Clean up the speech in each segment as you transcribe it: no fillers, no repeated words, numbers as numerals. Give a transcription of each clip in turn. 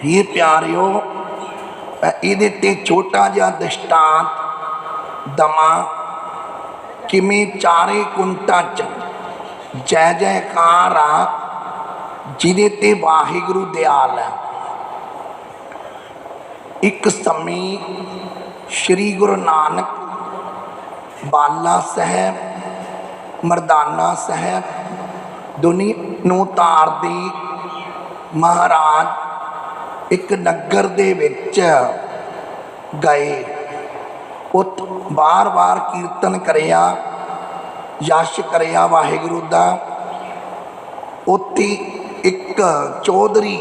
ये प्यारिओ ਇਹਦੇ ਤੇ ਛੋਟਾ ਜਿਹਾ ਦ੍ਰਿਸ਼ਟਾਂਤ ਦਵਾਂ ਕਿਵੇਂ ਚਾਰੇ ਕੁੰਟਾਂ 'ਚ ਜੈ ਜੈਕਾਰ ਆ ਜਿਹਦੇ ਤੇ ਵਾਹਿਗੁਰੂ ਦਿਆਲ ਹੈ। ਇੱਕ ਸਮੇਂ ਸ਼੍ਰੀ ਗੁਰੂ ਨਾਨਕ ਬਾਲਾ ਸਾਹਿਬ ਮਰਦਾਨਾ ਸਾਹਿਬ ਦੁਨੀਆ ਨੂੰ ਤਾਰਦੇ ਮਹਾਰਾਜ ਇੱਕ ਨਗਰ ਦੇ ਵਿੱਚ ਗਏ। ਉਤ ਬਾਰ ਕੀਰਤਨ ਕਰਿਆ, ਯਸ਼ ਕਰਿਆ ਵਾਹਿਗੁਰੂ ਦਾ। ਉੱਥੇ ਇੱਕ ਚੌਧਰੀ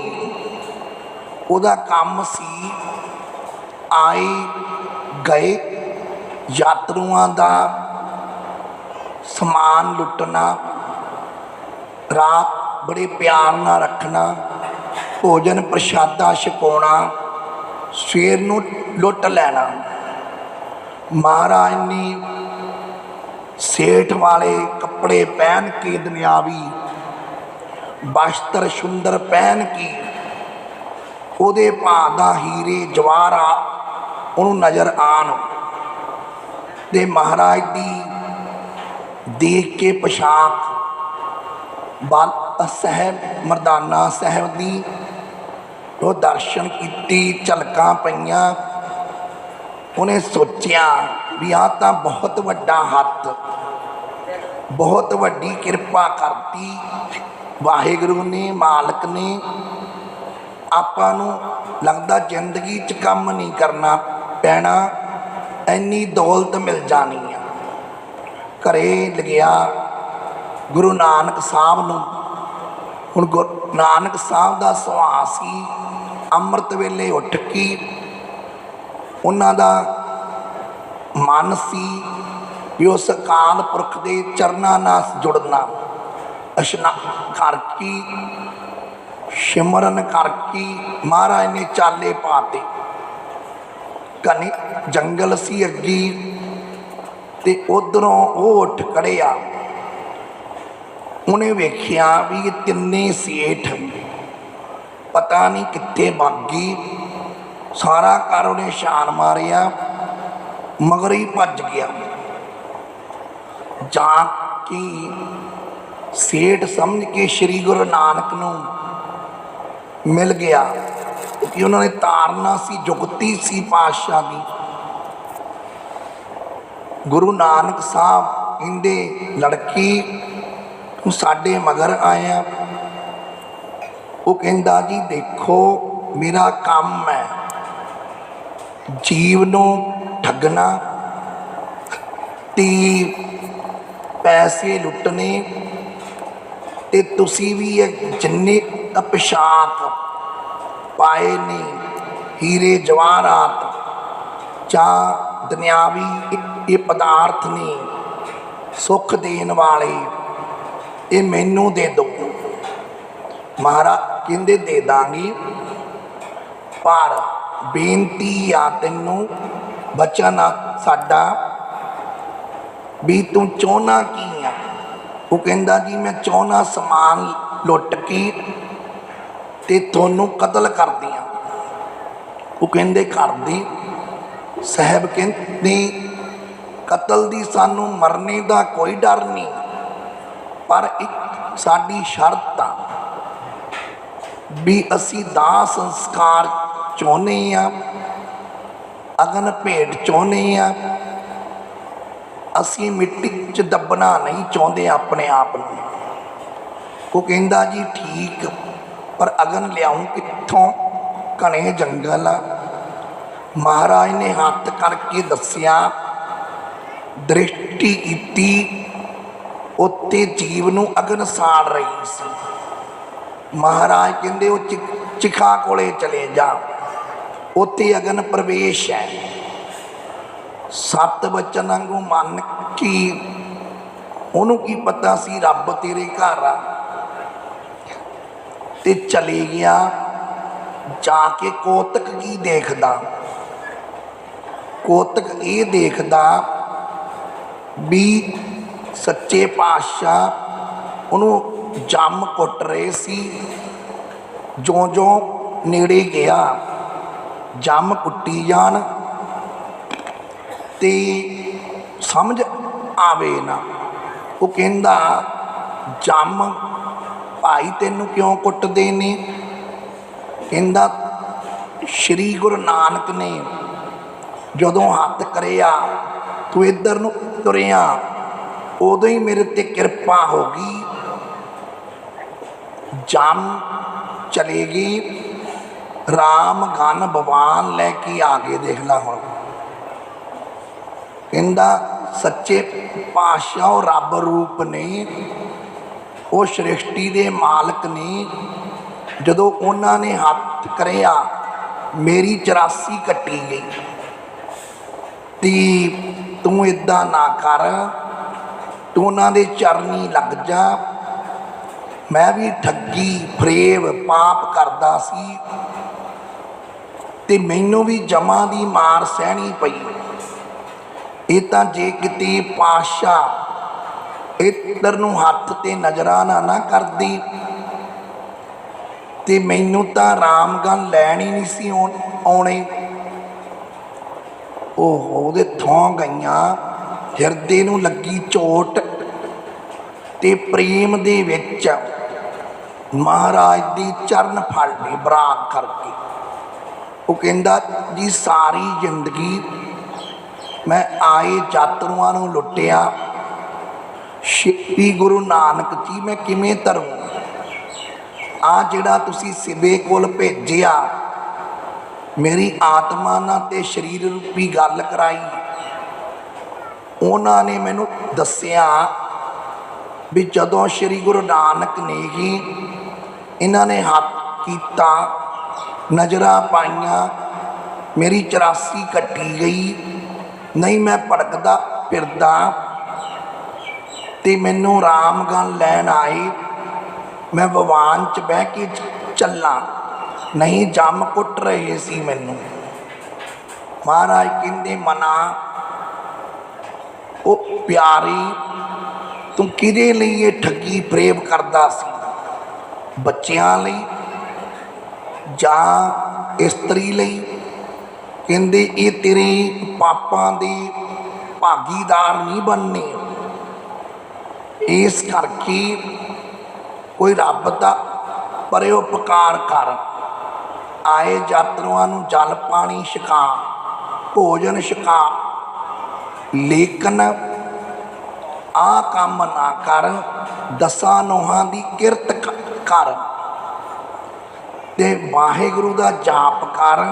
ਉਹਦਾ ਕੰਮ ਸੀ ਆਏ ਗਏ ਯਾਤਰੂਆਂ ਦਾ ਸਮਾਨ ਲੁੱਟਣਾ, ਰਾਤ ਬੜੇ ਪਿਆਰ ਨਾਲ ਰੱਖਣਾ, ਭੋਜਨ ਪ੍ਰਸ਼ਾਦਾ ਛਕਾਉਣਾ, ਸਵੇਰ ਨੂੰ ਲੁੱਟ ਲੈਣਾ। ਮਹਾਰਾਜ ਨੇ ਸੇਠ ਵਾਲੇ ਕੱਪੜੇ ਪਹਿਨ ਕੇ ਦੁਨਿਆਵੀ ਬਸਤਰ ਸੁੰਦਰ ਪਹਿਨ ਕੇ ਉਹਦੇ ਭਾਅ ਦਾ ਹੀਰੇ ਜਵਾਹਰਾ ਉਹਨੂੰ ਨਜ਼ਰ ਆਉਣ ਤੇ ਮਹਾਰਾਜ ਦੀ ਦੇਖ ਕੇ ਪੋਸ਼ਾਕ ਬਾਲਾ ਸਾਹਿਬ ਮਰਦਾਨਾ ਸਾਹਿਬ ਦੀ ਉਹ ਦਰਸ਼ਨ ਕੀਤੀ, ਝਲਕਾਂ ਪਈਆਂ। ਉਹਨੇ ਸੋਚਿਆ ਵੀ ਆਹ ਤਾਂ ਬਹੁਤ ਵੱਡਾ ਹੱਥ, ਬਹੁਤ ਵੱਡੀ ਕਿਰਪਾ ਕਰਤੀ ਵਾਹਿਗੁਰੂ ਨੇ, ਮਾਲਕ ਨੇ। ਆਪਾਂ ਨੂੰ ਲੱਗਦਾ ਜ਼ਿੰਦਗੀ 'ਚ ਕੰਮ ਨਹੀਂ ਕਰਨਾ ਪੈਣਾ, ਇੰਨੀ ਦੌਲਤ ਮਿਲ ਜਾਣੀ ਆ। ਘਰੇ ਲੱਗਿਆ ਗੁਰੂ ਨਾਨਕ ਸਾਹਿਬ ਨੂੰ। ਹੁਣ ਗੁਰੂ ਨਾਨਕ ਸਾਹਿਬ ਦਾ ਸੁਭਾਅ ਸੀ ਅੰਮ੍ਰਿਤ ਵੇਲੇ ਉੱਠ ਕੇ ਉਹਨਾਂ ਦਾ ਮਨ ਸੀ ਵੀ ਉਸ ਅਕਾਲ ਪੁਰਖ ਦੇ ਚਰਨਾਂ ਨਾਲ ਜੁੜਨਾ। ਇਸ਼ਨਾਨ ਕਰਕੇ ਸਿਮਰਨ ਕਰਕੇ ਮਹਾਰਾਜ ਨੇ ਚਾਲੇ ਪਾਤੇ। ਘਣੇ ਜੰਗਲ ਸੀ ਅੱਗੇ ਤੇ ਉਧਰੋਂ ਉਹ ਉੱਠ ਖੜਿਆ। ਉਹਨੇ ਵੇਖਿਆ ਵੀ ਇਹ ਤਿੰਨੇ ਸੇਠ ਪਤਾ ਨਹੀਂ ਕਿੱਥੇ ਬਾਗੀ। ਸਾਰਾ ਘਰ ਉਹਨੇ ਛਾਣ ਮਾਰਿਆ, ਮਗਰ ਹੀ ਭੱਜ ਗਿਆ। ਜਾ ਕੇ ਸੇਠ ਸਮਝ ਕੇ ਸ਼੍ਰੀ ਗੁਰੂ ਨਾਨਕ ਨੂੰ ਮਿਲ ਗਿਆ ਕਿ ਉਹਨਾਂ ਨੇ ਤਾਰਨਾ ਸੀ, ਜੁਗਤੀ ਸੀ ਪਾਤਸ਼ਾਹ ਦੀ। ਗੁਰੂ ਨਾਨਕ ਸਾਹਿਬ ਕਹਿੰਦੇ ਲੜਕੀ ਤੂੰ ਸਾਡੇ ਮਗਰ ਆਇਆ। ਉਹ ਕਹਿੰਦਾ ਜੀ ਦੇਖੋ ਮੇਰਾ ਕੰਮ ਹੈ ਜੀਵ ਨੂੰ ਠੱਗਣਾ ਤੇ ਪੈਸੇ ਲੁੱਟਣੇ, ਤੇ ਤੁਸੀਂ ਵੀ ਇਹ ਜਿੰਨੇ ਪੋਸ਼ਾਕ ਪਾਏ ਨੇ ਹੀਰੇ ਜਵਾਹਰਾਤ ਜਾਂ ਦੁਨਿਆਵੀ ਇਹ ਪਦਾਰਥ ਨੇ ਸੁੱਖ ਦੇਣ ਵਾਲੇ, ਇਹ ਮੈਨੂੰ ਦੇ ਦਿਓ। ਮਹਾਰਾਜ ਕਹਿੰਦੇ ਦੇ ਦਾਂਗੀ, ਪਰ ਬੇਨਤੀ ਆ ਤੈਨੂੰ, ਬਚਨ ਆ ਸਾਡਾ ਵੀ ਤੂੰ ਚਾਹੁੰਦਾ ਕੀ ਆ। ਉਹ ਕਹਿੰਦਾ ਜੀ ਮੈਂ ਚਾਹੁੰਦਾ ਸਮਾਨ ਲੁੱਟ ਕੇ ਤੇ ਤੁਹਾਨੂੰ ਕਤਲ ਕਰ ਦਿਆਂ। ਉਹ ਕਹਿੰਦੇ ਕਰਦੇ। ਸਾਹਿਬ ਕਹਿੰਦੇ ਕਤਲ ਦੀ ਸਾਨੂੰ ਮਰਨੇ ਦਾ ਕੋਈ ਡਰ ਨਹੀਂ, ਪਰ ਇੱਕ ਸਾਡੀ ਸ਼ਰਤ ਆ ਵੀ ਅਸੀਂ ਦਾਹ ਸੰਸਕਾਰ ਚਾਹੁੰਦੇ ਹਾਂ, ਅਗਨ ਭੇਟ ਚਾਹੁੰਦੇ ਹਾਂ। ਅਸੀਂ ਮਿੱਟੀ 'ਚ ਦੱਬਣਾ ਨਹੀਂ ਚਾਹੁੰਦੇ ਆਪਣੇ ਆਪ ਨੂੰ। ਉਹ ਕਹਿੰਦਾ ਜੀ ਠੀਕ, ਪਰ ਅਗਨ ਲਿਆਉਂ ਕਿੱਥੋਂ? ਘਣੇ ਜੰਗਲ ਆ। ਮਹਾਰਾਜ ਨੇ ਹੱਥ ਕਰਕੇ ਦੱਸਿਆ, ਦ੍ਰਿਸ਼ਟੀ ਕੀਤੀ, ਉੱਤੇ ਜੀਵ ਨੂੰ ਅਗਨ ਸਾੜ ਰਹੀ ਸੀ। ਮਹਾਰਾਜ ਕਹਿੰਦੇ ਉਹ ਚਿਖਾ ਕੋਲੇ ਚਲੇ ਜਾ, ਉੱਥੇ ਅਗਨ ਪ੍ਰਵੇਸ਼ ਹੈ। 7 ਬਚਨ ਵਾਂਗੂ ਮੰਨ ਕੇ ਉਹਨੂੰ ਕੀ ਪਤਾ ਸੀ ਰੱਬ ਤੇਰੇ ਘਰ ਆ, ਤੇ ਚਲੇ ਗਿਆ। ਜਾ ਕੇ ਕੋਤਕ ਕੀ ਦੇਖਦਾ? ਕੋਤਕ ਇਹ ਦੇਖਦਾ ਵੀ ਸੱਚੇ ਪਾਤਸ਼ਾਹ ਉਹਨੂੰ ਜੰਮ ਕੁੱਟ ਰਹੇ ਸੀ। ਜਿਉਂ-ਜਿਉਂ ਨੇੜੇ ਗਿਆ, ਜੰਮ ਕੁੱਟੀ ਜਾਣ ਤੇ ਸਮਝ ਆਵੇ ਨਾ। ਉਹ ਕਹਿੰਦਾ ਜੰਮ ਭਾਈ ਤੈਨੂੰ ਕਿਉਂ ਕੁੱਟਦੇ ਨੇ? ਕਹਿੰਦਾ ਸ਼੍ਰੀ ਗੁਰੂ ਨਾਨਕ ਨੇ ਜਦੋਂ ਹੱਥ ਕਰਿਆ ਤੂੰ ਇੱਧਰ ਨੂੰ ਤੁਰਿਆ, ਉਦੋਂ ਹੀ ਮੇਰੇ ਤੇ ਕਿਰਪਾ ਹੋ ਗਈ, ਜੰਮ ਚਲੇ ਗਈ, ਰਾਮ ਗਨ ਭਗਵਾਨ ਲੈ ਕੇ ਆ ਗਏ। ਦੇਖ ਲਾ ਹੁਣ, ਕਹਿੰਦਾ ਸੱਚੇ ਪਾਤਸ਼ਾਹ ਉਹ ਰੱਬ ਰੂਪ ਨੇ, ਉਹ ਸ੍ਰਿਸ਼ਟੀ ਦੇ ਮਾਲਕ ਨੇ। ਜਦੋਂ ਉਹਨਾਂ ਨੇ ਹੱਥ ਕਰਿਆ ਮੇਰੀ 84 ਕੱਟੀ ਗਈ। ਤੇ ਤੂੰ ਇੱਦਾਂ ਨਾ ਕਰ, ਤੂੰ ਉਹਨਾਂ ਦੇ ਚਰਨੀ ਲੱਗ ਜਾ। ਮੈਂ ਵੀ ਠੱਗੀ ਫਰੇਬ ਪਾਪ ਕਰਦਾ ਸੀ ਤੇ ਮੈਨੂੰ ਵੀ ਜਮਾਂ ਦੀ ਮਾਰ ਸਹਿਣੀ ਪਈ। ਇਹ ਤਾਂ ਜੇ ਕਿਤੇ ਪਾਤਸ਼ਾਹ ਇੱਧਰ ਨੂੰ ਹੱਥ ਤੇ ਨਜ਼ਰਾਨਾ ਨਾ ਕਰਦੀ ਤੇ ਮੈਨੂੰ ਤਾਂ ਰਾਮਗਨ ਲੈਣ ਹੀ ਨਹੀਂ ਸੀ ਆਉਣੇ। ਉਹ ਉਹਦੇ ਥੋਂ ਗਈਆਂ, ਹਿਰਦੇ ਨੂੰ ਲੱਗੀ ਚੋਟ ਤੇ ਪ੍ਰੇਮ ਦੇ ਵਿੱਚ ਮਹਾਰਾਜ ਦੀ ਚਰਨ ਫੜ ਲਈ ਬਰਾਕ ਕਰਕੇ। ਉਹ ਕਹਿੰਦਾ ਜੀ ਸਾਰੀ ਜ਼ਿੰਦਗੀ ਮੈਂ ਆਏ ਯਾਤਰੂਆਂ ਨੂੰ ਲੁੱਟਿਆ, ਸ਼੍ਰੀ ਗੁਰੂ ਨਾਨਕ ਜੀ ਮੈਂ ਕਿਵੇਂ ਧਰੂੰ? ਆ ਜਿਹੜਾ ਤੁਸੀਂ ਸਿਵੇ ਕੋਲ ਭੇਜਿਆ, ਮੇਰੀ ਆਤਮਾ ਨਾਲ ਤੇ ਸਰੀਰ ਰੂਪੀ ਗੱਲ ਕਰਾਈ। ਉਹਨਾਂ ਨੇ ਮੈਨੂੰ ਦੱਸਿਆ ਵੀ ਜਦੋਂ ਸ਼੍ਰੀ ਗੁਰੂ ਨਾਨਕ ਨੇ ਹੀ ਇਹਨਾਂ ਨੇ ਹੱਥ ਕੀਤਾ, ਨਜ਼ਰਾਂ ਪਾਈਆਂ, ਮੇਰੀ 84 ਕੱਟੀ ਗਈ। ਨਹੀਂ ਮੈਂ ਭੜਕਦਾ ਫਿਰਦਾ ਤੇ ਮੈਨੂੰ ਰਾਮਗਨ ਲੈਣ ਆਏ, ਮੈਂ ਭਗਵਾਨ 'ਚ ਬਹਿ ਕੇ ਚੱਲਾਂ, ਨਹੀਂ ਜੰਮ ਕੁੱਟ ਰਹੇ ਸੀ ਮੈਨੂੰ। ਮਹਾਰਾਜ ਕਹਿੰਦੇ ਮਨਾ ਉਹ ਪਿਆਰੀ, ਤੂੰ ਕਿਹਦੇ ਲਈ ਇਹ ਠੱਗੀ ਫਰੇਬ ਕਰਦਾ ਸੀ? ਬੱਚਿਆਂ ਲਈ ਜਾਂ ਇਸਤਰੀ ਲਈ? ਕਹਿੰਦੇ ਇਹ ਤੇਰੇ ਪਾਪਾਂ ਦੇ ਭਾਗੀਦਾਰ ਨਹੀਂ ਬਣਨੇ। ਇਸ ਕਰਕੇ ਕੋਈ ਰੱਬ ਦਾ ਪਰਉਪਕਾਰ ਕਰ, ਆਏ ਯਾਤਰੂਆਂ ਨੂੰ ਜਲ ਪਾਣੀ ਛਕਾ, ਭੋਜਨ ਛਕਾ, ਲੇਕਿਨ ਆਹ ਕੰਮ ਨਾ ਕਰ, ਦਸਾਂ ਨੋਹਾਂ ਦੀ ਕਿਰਤ ਕਰ ਤੇ ਵਾਹਿਗੁਰੂ ਦਾ ਜਾਪ ਕਰ।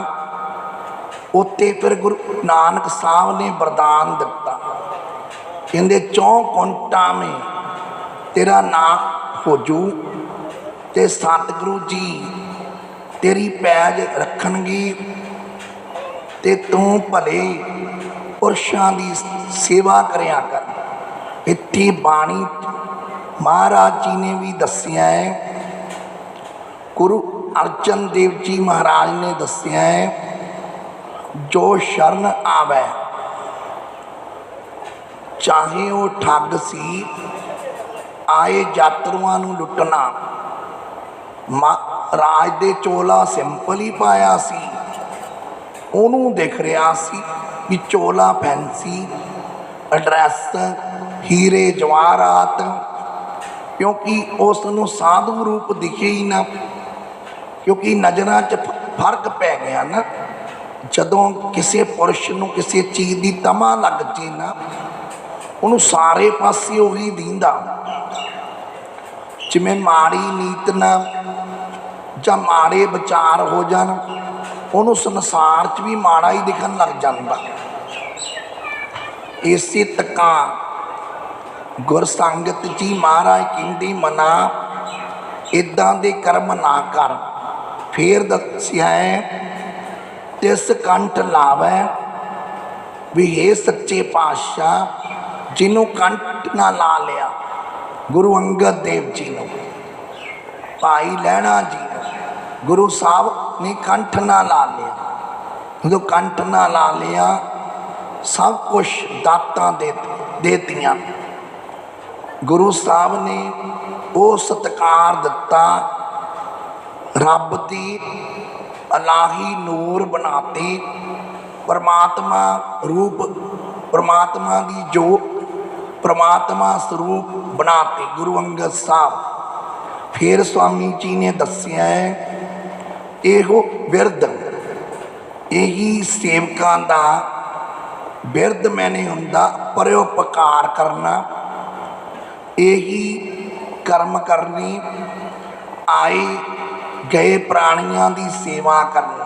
ਉੱਤੇ ਫਿਰ ਗੁਰੂ ਨਾਨਕ ਸਾਹਿਬ ਨੇ ਵਰਦਾਨ ਦਿੱਤਾ, ਕਹਿੰਦੇ 4 ਕੁੰਟਾਂ ਮੇ ਤੇਰਾ ਨਾਂ ਹੋ ਜੂ ਤੇ ਸਤਿਗੁਰੂ ਜੀ ਤੇਰੀ ਪੈਜ ਰੱਖਣਗੇ ਤੇ ਤੂੰ ਭਲੇ ਪੁਰਸ਼ਾਂ ਦੀ ਸੇਵਾ ਕਰਿਆ ਕਰ। ਇੱਥੇ ਬਾਣੀ ਮਹਾਰਾਜ ਜੀ ਨੇ ਵੀ ਦੱਸਿਆ ਹੈ, ਗੁਰੂ ਅਰਜਨ ਦੇਵ ਜੀ ਮਹਾਰਾਜ ਨੇ ਦੱਸਿਆ ਹੈ, ਜੋ ਸ਼ਰਨ ਆਵੈ, ਚਾਹੇ ਉਹ ਠੱਗ ਸੀ, ਆਏ ਯਾਤਰੂਆਂ ਨੂੰ ਲੁੱਟਣਾ। ਰਾਜ ਦੇ ਚੋਲਾ ਸਿੰਪਲ ਹੀ ਪਾਇਆ ਸੀ, ਉਹਨੂੰ ਦਿਖ ਰਿਹਾ ਸੀ ਵੀ ਚੋਲਾ ਫੈਂਸੀ, ਐਡਰੈਸ ਹੀਰੇ ਜਵਾਹਰਾਤ, ਕਿਉਂਕਿ ਉਸ ਨੂੰ ਸਾਧੂ ਰੂਪ ਦਿਖੇ ਹੀ ਨਾ। ਕਿਉਂਕਿ ਨਜ਼ਰਾਂ 'ਚ ਫਰਕ ਪੈ ਗਿਆ ਨਾ। ਜਦੋਂ ਕਿਸੇ ਪੁਰਸ਼ ਨੂੰ ਕਿਸੇ ਚੀਜ਼ ਦੀ ਤਮਾ ਲੱਗ ਜੇ ਨਾ, ਉਹਨੂੰ ਸਾਰੇ ਪਾਸੇ ਉਹੀ ਦੀਂਦਾ। ਜਿਵੇਂ ਮਾੜੀ ਨੀਤ ਨਾਲ ਜਾਂ ਮਾੜੇ ਵਿਚਾਰ ਹੋ ਜਾਣ, ਉਹਨੂੰ ਸੰਸਾਰ 'ਚ ਵੀ ਮਾੜਾ ਹੀ ਦਿਖਣ ਲੱਗ ਜਾਂਦਾ। ਇਸੇ ਤਕਾਂ ਗੁਰਸੰਗਤ ਜੀ ਮਹਾਰਾਜ ਕਹਿੰਦੇ ਮਨਾ ਇੱਦਾਂ ਦੇ ਕਰਮ ਨਾ ਕਰ। ਫੇਰ ਦੱਸਿਆ ਹੈ, ਤਿਸ ਕੰਠ ਲਾਵੈ ਵੀ ਇਹ ਸੱਚੇ ਪਾਤਸ਼ਾਹ ਜਿਹਨੂੰ ਕੰਠ ਨਾ ਲਾ ਲਿਆ, ਗੁਰੂ ਅੰਗਦ ਦੇਵ ਜੀ ਨੂੰ, ਭਾਈ ਲਹਿਣਾ ਜੀ ਨੂੰ, ਗੁਰੂ ਸਾਹਿਬ ਨੇ ਕੰਠ ਨਾ ਲਾ ਲਿਆ। ਜਦੋਂ ਕੰਠ ਨਾ ਲਾ ਲਿਆ, ਸਭ ਕੁਛ ਦਾਤਾਂ ਦੇਤੀਆਂ। ਗੁਰੂ ਸਾਹਿਬ ਨੇ ਉਹ ਸਤਿਕਾਰ ਦਿੱਤਾ ਰੱਬ ਦੀ अलाही नूर बनाते, परमात्मा रूप परमात्मा की जो परमात्मा स्वरूप बनाते गुरु अंगद साहब। फिर स्वामी जी ने दसिया है इहो बिरद यही सेवकां दा बिरद मैंने हुंदा परोपकार करना, यही कर्म करने, आए गए प्राणियों की सेवा करनी।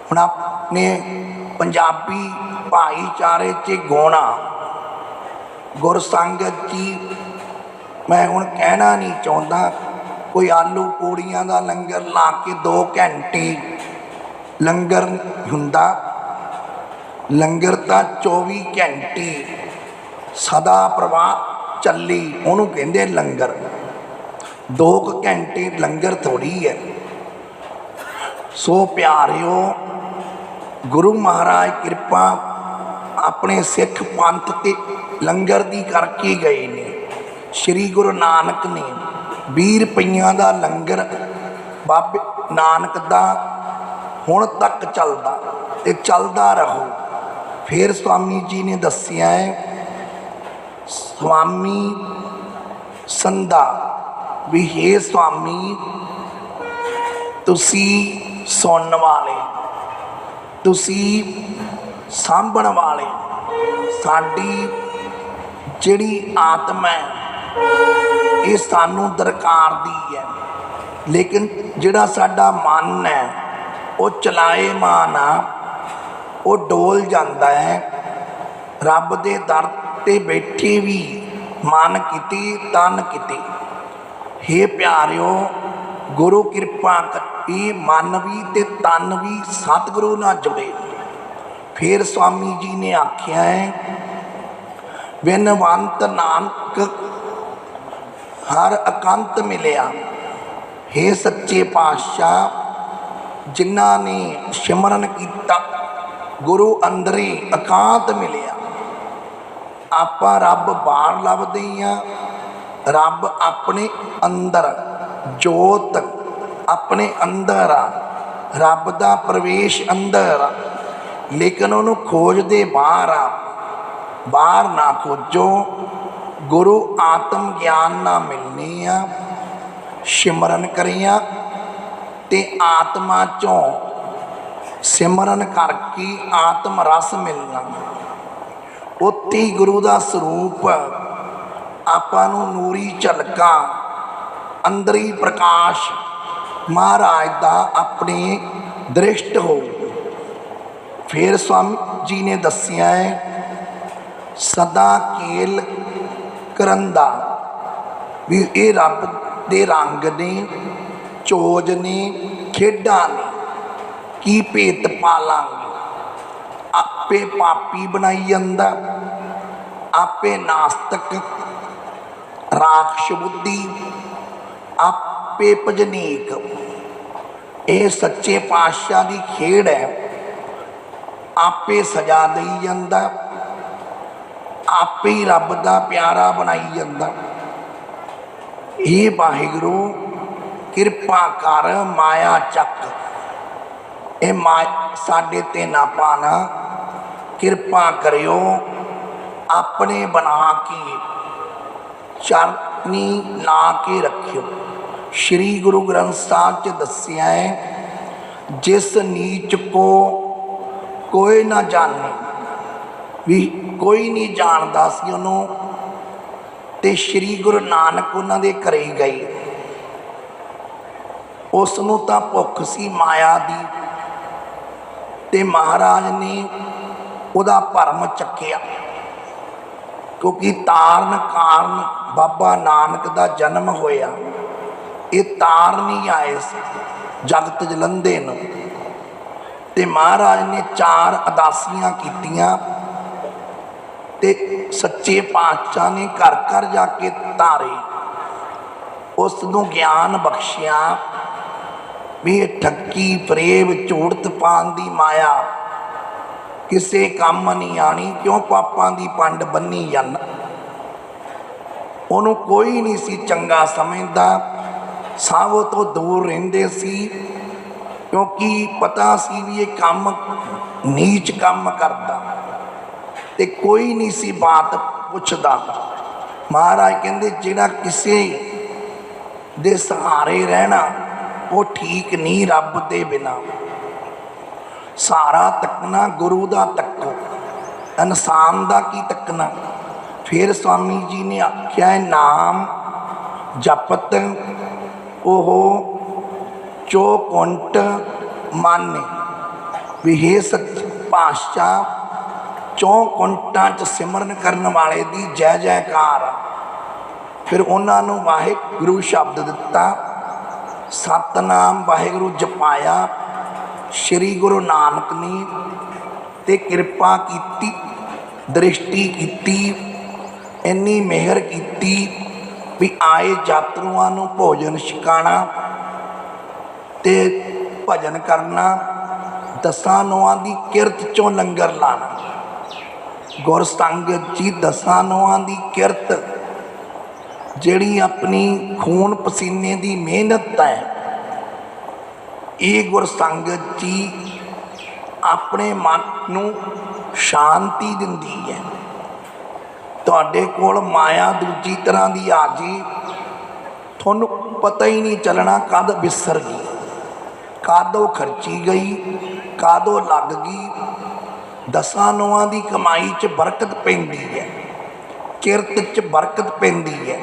हुण अपने पंजाबी भाईचारे च गौना गुरसंगत जी, मैं हुण कहना नहीं चाहता, कोई आलू पूड़ियां का लंगर ला के 2 घंटे लंगर हुंदा। लंगर तो 24 घंटे सदा प्रवाह चली, उन्होंने कहते लंगर। 2 घंटे लंगर थोड़ी है। सो प्यारिओ, गुरु महाराज कृपा अपने सिख पंथ ते लंगर दी करके गए ने। श्री गुरु नानक ने 20 रुपइयां दा लंगर बाबे नानक दा हुण तक चलदा ते चलदा रहो। फिर स्वामी जी ने दसिया है स्वामी संधा भी, हे स्वामी तुसी सुनने वाले, तुसी सांभण वाले, साडी जिहड़ी आत्मा है ये सानू दरकार दी है, लेकिन जिहड़ा साडा मन है वो चलाएमान आ, वो डोल जाता है। रब दे दर ते बैठे भी मन किते तन किते। हे प्यारिओ, गुरु कृपा करी मन भी ते तन भी सतगुरु नाल जुड़े। फिर स्वामी जी ने आख्या है बिनवंत नानक हर अकंत मिलिया। हे सच्चे पातशाह, जिन्हां ने सिमरन किया गुरु अंदरे अकांत मिलिया। आपां रब बाहर लभदे हां, रब अपने अंदर जोत अपने अंदर आ, रब दा प्रवेश अंदर आ, लेकिन उन्होंने खोजते बाहर आ। बाहर ना खोजो, गुरु आत्म ज्ञान ना मिलने आ। सिमरन करिया ते आत्मा चों सिमरन करके आत्म रस मिलना। उत्थे गुरु का स्वरूप आपां नूं नूरी झलका अंदरी प्रकाश महाराज दा अपने दृष्ट हो। फिर स्वामी जी ने दसिया है सदा केल करंदा भी ये रब दे रंग ने, चोज ने, खेडा ने, की भेत पालांगे। आपे पापी बनाई जांदा, आपे नास्तिक राक्ष बुद्धि, आपे भजनीक। ये सच्चे पातशाह की खेड़ है। आपे सजा दई जांदा, आपे ही रब दा प्यारा बनाई जांदा। हे वाहिगुरू कृपा कर माया चक, ये माया साडे ते ना पाना, कृपा करियो अपने बना के चरनी ला के रखियो। श्री गुरु ग्रंथ साहब च दसिया है जिस नीच को कोई ना जाने, भी कोई नहीं जानता सी उन्होंने, ते श्री गुरु नानक उन्होंने घरे गए। उसनों तां भुख सी माया दी, ते महाराज ने उहदा भरम चक्या, क्योंकि तारन कारण बाबा नानक का जन्म होया। ये तार नहीं आए जगत जलंधे नूं, ते महाराज ने 4 अदासियां कीतियां, ते सच्चे पातशाह ने घर घर जाके तारे। उसनूं ज्ञान बख्शिया भी ठगी फरेब झूठ पान दी माया किसे काम नहीं आनी, क्यों पापां दी पंड बन्नी जाना। उन्हों कोई नहीं सी चंगा समझदा, सब तो दूर रहिंदे सी। ਕਿਉਂਕਿ ਪਤਾ ਸੀ ਵੀ ਇਹ ਕੰਮ ਨੀਚ ਕੰਮ ਕਰਦਾ ਤੇ ਕੋਈ ਨਹੀਂ ਸੀ ਬਾਤ ਪੁੱਛਦਾ। ਮਹਾਰਾਜ ਕਹਿੰਦੇ ਜਿਹੜਾ ਕਿਸੇ ਦੇ ਸਹਾਰੇ ਰਹਿਣਾ ਉਹ ਠੀਕ ਨਹੀਂ, ਰੱਬ ਦੇ ਬਿਨਾ ਸਹਾਰਾ ਤੱਕਣਾ ਗੁਰੂ ਦਾ ਤੱਕੋ, ਇਨਸਾਨ ਦਾ ਕੀ ਤੱਕਣਾ। ਫਿਰ ਸਵਾਮੀ ਜੀ ਨੇ ਆਖਿਆ ਨਾਮ ਜਪਤ ਉਹ ਚੌਕੁੰਟ ਮਾਨੇ ਵੀ ਹੇ ਸੱਚ ਪਾਤਸ਼ਾਹ ਚੌਕੁੰਟਾਂ 'ਚ ਸਿਮਰਨ ਕਰਨ ਵਾਲੇ ਦੀ ਜੈ ਜੈਕਾਰ। ਫਿਰ ਉਹਨਾਂ ਨੂੰ ਵਾਹਿਗੁਰੂ ਸ਼ਬਦ ਦਿੱਤਾ, ਸਤਨਾਮ ਵਾਹਿਗੁਰੂ ਜਪਾਇਆ। ਸ਼੍ਰੀ ਗੁਰੂ ਨਾਨਕ ਨੇ ਤੇ ਕਿਰਪਾ ਕੀਤੀ, ਦ੍ਰਿਸ਼ਟੀ ਕੀਤੀ, ਇੰਨੀ ਮਿਹਰ ਕੀਤੀ ਵੀ ਆਏ ਯਾਤਰੂਆਂ ਨੂੰ ਭੋਜਨ ਛਕਾਉਣਾ ਤੇ ਭਜਨ ਕਰਨਾ, ਦਸਾਂ ਨੋਆਂ ਦੀ ਕਿਰਤ 'ਚੋਂ ਲੰਗਰ ਲਾਣਾ। ਗੁਰ ਸੰਗਤ ਜੀ ਦਸਾਂ ਨੋਆਂ ਦੀ ਕਿਰਤ ਜਿਹੜੀ ਆਪਣੀ ਖੂਨ ਪਸੀਨੇ ਦੀ ਮਿਹਨਤ ਹੈ, ਇਹ ਗੁਰ ਸੰਗਤ ਜੀ ਆਪਣੇ ਮਨ ਨੂੰ ਸ਼ਾਂਤੀ ਦਿੰਦੀ ਹੈ। ਤੁਹਾਡੇ ਕੋਲ ਮਾਇਆ ਦੂਜੀ ਤਰ੍ਹਾਂ ਦੀ ਆ ਜੀ, ਤੁਹਾਨੂੰ ਪਤਾ ਹੀ ਨਹੀਂ ਚੱਲਣਾ ਕਦ ਵਿਸਰ ਗਈ, ਕਦ ਉਹ ਖਰਚੀ ਗਈ, ਕਦ ਉਹ ਲੱਗ ਗਈ। ਦਸਾਂ ਨੋਆਂ ਦੀ ਕਮਾਈ 'ਚ ਬਰਕਤ ਪੈਂਦੀ ਹੈ, ਕਿਰਤ 'ਚ ਬਰਕਤ ਪੈਂਦੀ ਹੈ।